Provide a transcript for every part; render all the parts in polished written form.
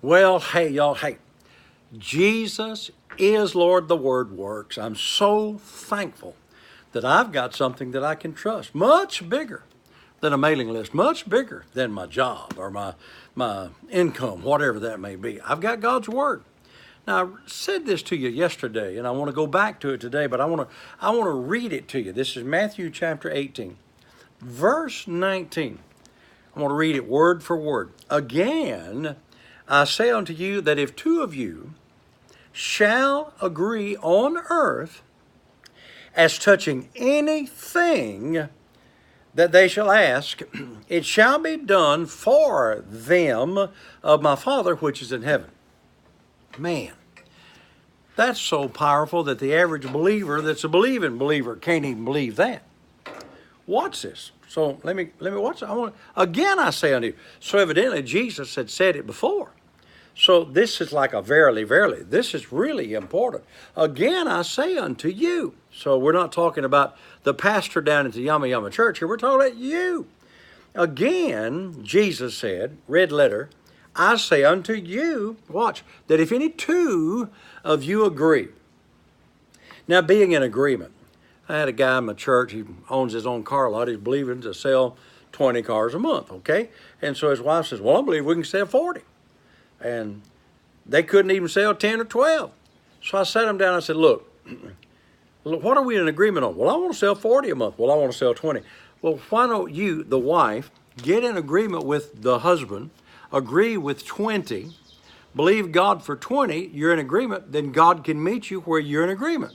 Well, hey, y'all, hey, Jesus is Lord, the Word works. I'm so thankful that I've got something that I can trust, much bigger than a mailing list, much bigger than my job or my income, whatever that may be. I've got God's Word. Now, I said this to you yesterday, and I want to go back to it today, but I want to read it to you. This is Matthew chapter 18, verse 19. I want to read it word for word. Again, I say unto you that if two of you shall agree on earth as touching anything that they shall ask, it shall be done for them of my Father which is in heaven. Man, that's so powerful that the average believer that's a believing believer can't even believe that. Watch this. So let me watch it. Again I say unto you. So evidently Jesus had said it before. So this is like a verily, verily. This is really important. Again I say unto you. So we're not talking about the pastor down at the Yama Yama Church here. We're talking about you. Again, Jesus said, red letter, I say unto you, watch, that if any two of you agree. Now being in agreement. I had a guy in my church, he owns his own car lot. He's believing to sell 20 cars a month, okay? And so his wife says, well, I believe we can sell 40. And they couldn't even sell 10 or 12. So I sat him down and I said, look, what are we in agreement on? Well, I want to sell 40 a month. Well, I want to sell 20. Well, why don't you, the wife, get in agreement with the husband, agree with 20, believe God for 20, you're in agreement, then God can meet you where you're in agreement.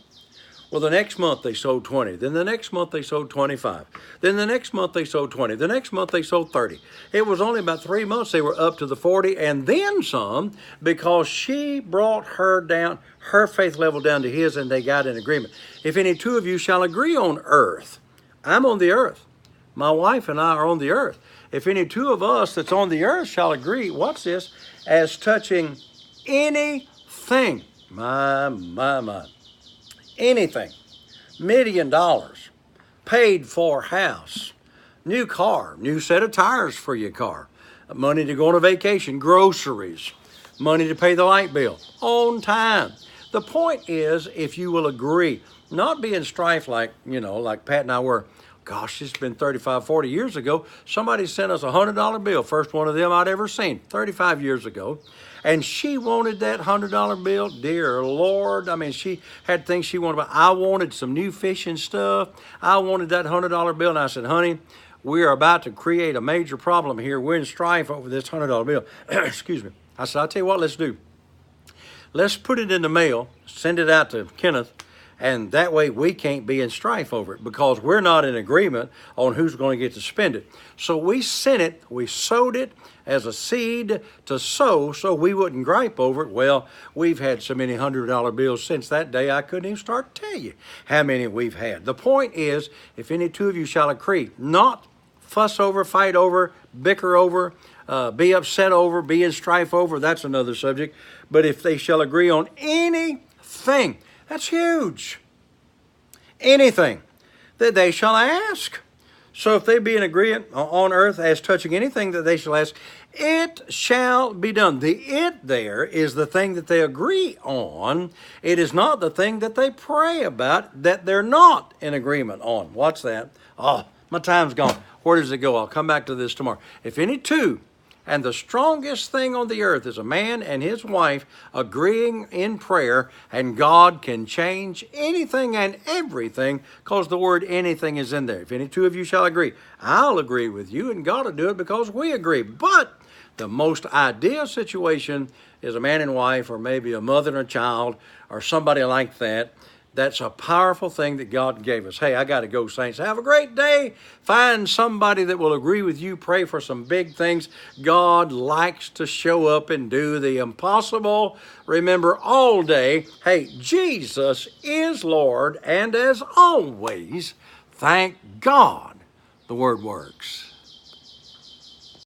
Well, the next month they sold 20. Then the next month they sold 25. Then the next month they sold 20. The next month they sold 30. It was only about 3 months they were up to the 40 and then some, because she brought her down, her faith level down to his, and they got in agreement. If any two of you shall agree on earth, I'm on the earth. My wife and I are on the earth. If any two of us that's on the earth shall agree, watch this, as touching anything, my, anything, $1 million, paid for house, new car, new set of tires for your car, money to go on a vacation, groceries, money to pay the light bill, on time. The point is, if you will agree, not be in strife like, like Pat and I were. Gosh, it's been 35, 40 years ago. Somebody sent us a $100 bill, first one of them I'd ever seen, 35 years ago. And she wanted that $100 bill. Dear Lord, I mean, she had things she wanted. I wanted some new fishing stuff. I wanted that $100 bill. And I said, honey, we are about to create a major problem here. We're in strife over this $100 bill. Excuse me. I said, I'll tell you what, let's do. Let's put it in the mail, send it out to Kenneth, and that way we can't be in strife over it because we're not in agreement on who's going to get to spend it. So we sent it, we sowed it as a seed to sow so we wouldn't gripe over it. Well, we've had so many $100 bills since that day, I couldn't even start to tell you how many we've had. The point is, if any two of you shall agree, not fuss over, fight over, bicker over, be upset over, be in strife over, that's another subject. But if they shall agree on anything, that's huge. Anything that they shall ask. So if they be in agreement on earth as touching anything that they shall ask, it shall be done. The it there is the thing that they agree on. It is not the thing that they pray about that they're not in agreement on. Watch that. Oh, my time's gone. Where does it go? I'll come back to this tomorrow. If any two, and the strongest thing on the earth is a man and his wife agreeing in prayer, and God can change anything and everything because the word anything is in there. If any two of you shall agree, I'll agree with you, and God will do it because we agree. But the most ideal situation is a man and wife, or maybe a mother and a child, or somebody like that. That's a powerful thing that God gave us. Hey, I got to go, saints. Have a great day. Find somebody that will agree with you. Pray for some big things. God likes to show up and do the impossible. Remember all day, hey, Jesus is Lord. And as always, thank God the Word works.